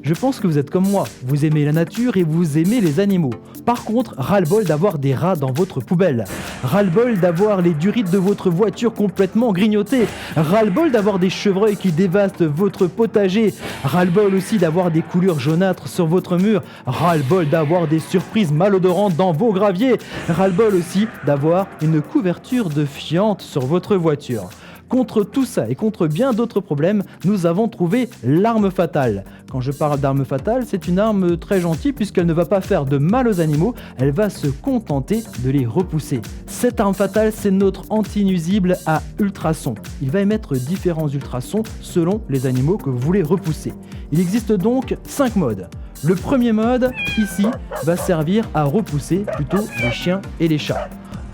Je pense que vous êtes comme moi, vous aimez la nature et vous aimez les animaux. Par contre, ras-le-bol d'avoir des rats dans votre poubelle. Ras-le-bol d'avoir les durites de votre voiture complètement grignotées. Ras-le-bol d'avoir des chevreuils qui dévastent votre potager. Ras-le-bol aussi d'avoir des coulures jaunâtres sur votre mur. Ras-le-bol d'avoir des surprises malodorantes dans vos graviers. Ras-le-bol aussi d'avoir une couverture de fiente sur votre voiture. Contre tout ça et contre bien d'autres problèmes, nous avons trouvé l'arme fatale. Quand je parle d'arme fatale, c'est une arme très gentille puisqu'elle ne va pas faire de mal aux animaux, elle va se contenter de les repousser. Cette arme fatale, c'est notre anti-nuisible à ultrasons. Il va émettre différents ultrasons selon les animaux que vous voulez repousser. Il existe donc 5 modes. Le premier mode, ici, va servir à repousser plutôt les chiens et les chats.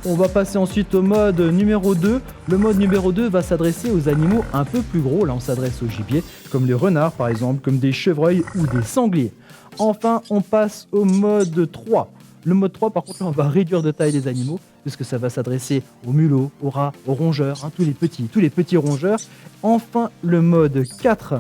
On va passer ensuite au mode numéro 2. Le mode numéro 2 va s'adresser aux animaux un peu plus gros. Là, on s'adresse aux gibiers, comme les renards par exemple, comme des chevreuils ou des sangliers. Enfin, on passe au mode 3. Le mode 3, par contre, là, on va réduire de taille les animaux, puisque ça va s'adresser aux mulots, aux rats, aux rongeurs, tous les petits rongeurs. Enfin, le mode 4,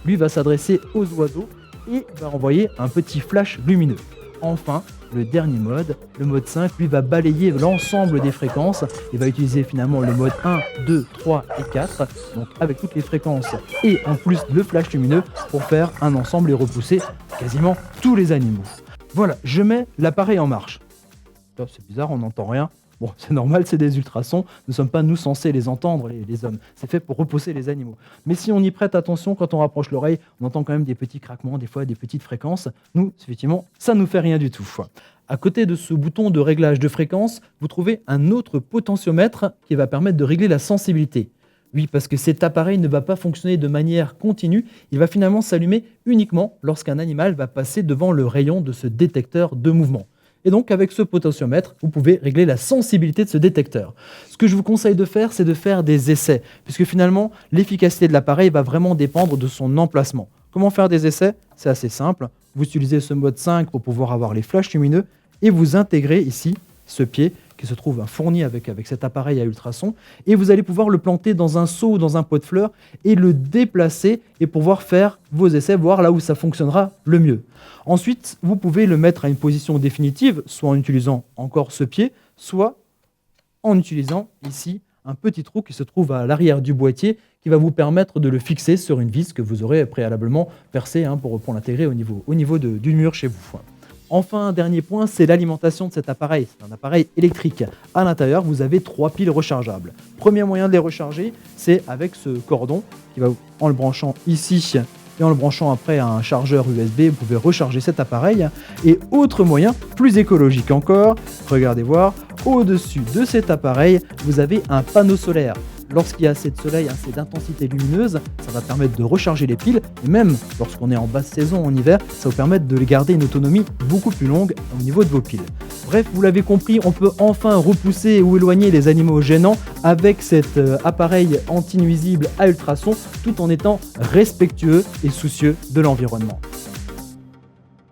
lui, va s'adresser aux oiseaux et va envoyer un petit flash lumineux. Enfin, le dernier mode, le mode 5, lui va balayer l'ensemble des fréquences et va utiliser finalement le mode 1, 2, 3 et 4, donc avec toutes les fréquences et en plus le flash lumineux pour faire un ensemble et repousser quasiment tous les animaux. Voilà, je mets l'appareil en marche. Oh, c'est bizarre, on n'entend rien. Bon, c'est normal, c'est des ultrasons, nous ne sommes pas nous censés les entendre, les hommes. C'est fait pour repousser les animaux. Mais si on y prête attention, quand on rapproche l'oreille, on entend quand même des petits craquements, des fois des petites fréquences. Nous, effectivement, ça ne nous fait rien du tout. À côté de ce bouton de réglage de fréquence, vous trouvez un autre potentiomètre qui va permettre de régler la sensibilité. Oui, parce que cet appareil ne va pas fonctionner de manière continue, il va finalement s'allumer uniquement lorsqu'un animal va passer devant le rayon de ce détecteur de mouvement. Et donc, avec ce potentiomètre, vous pouvez régler la sensibilité de ce détecteur. Ce que je vous conseille de faire, c'est de faire des essais, puisque finalement, l'efficacité de l'appareil va vraiment dépendre de son emplacement. Comment faire des essais? C'est assez simple. Vous utilisez ce mode 5 pour pouvoir avoir les flashs lumineux, et vous intégrez ici ce pied qui se trouve fourni avec cet appareil à ultrasons, et vous allez pouvoir le planter dans un seau ou dans un pot de fleurs, et le déplacer, et pouvoir faire vos essais, voir là où ça fonctionnera le mieux. Ensuite, vous pouvez le mettre à une position définitive, soit en utilisant encore ce pied, soit en utilisant ici un petit trou qui se trouve à l'arrière du boîtier qui va vous permettre de le fixer sur une vis que vous aurez préalablement percée pour l'intégrer au niveau du mur chez vous. Enfin, un dernier point, c'est l'alimentation de cet appareil. C'est un appareil électrique. À l'intérieur, vous avez 3 piles rechargeables. Premier moyen de les recharger, c'est avec ce cordon qui va, en le branchant ici et en le branchant après à un chargeur USB, vous pouvez recharger cet appareil. Et autre moyen, plus écologique encore, regardez voir, au-dessus de cet appareil, vous avez un panneau solaire. Lorsqu'il y a assez de soleil, assez d'intensité lumineuse, ça va permettre de recharger les piles. Et même lorsqu'on est en basse saison en hiver, ça va permettre de garder une autonomie beaucoup plus longue au niveau de vos piles. Bref, vous l'avez compris, on peut enfin repousser ou éloigner les animaux gênants avec cet appareil anti-nuisible à ultrasons tout en étant respectueux et soucieux de l'environnement.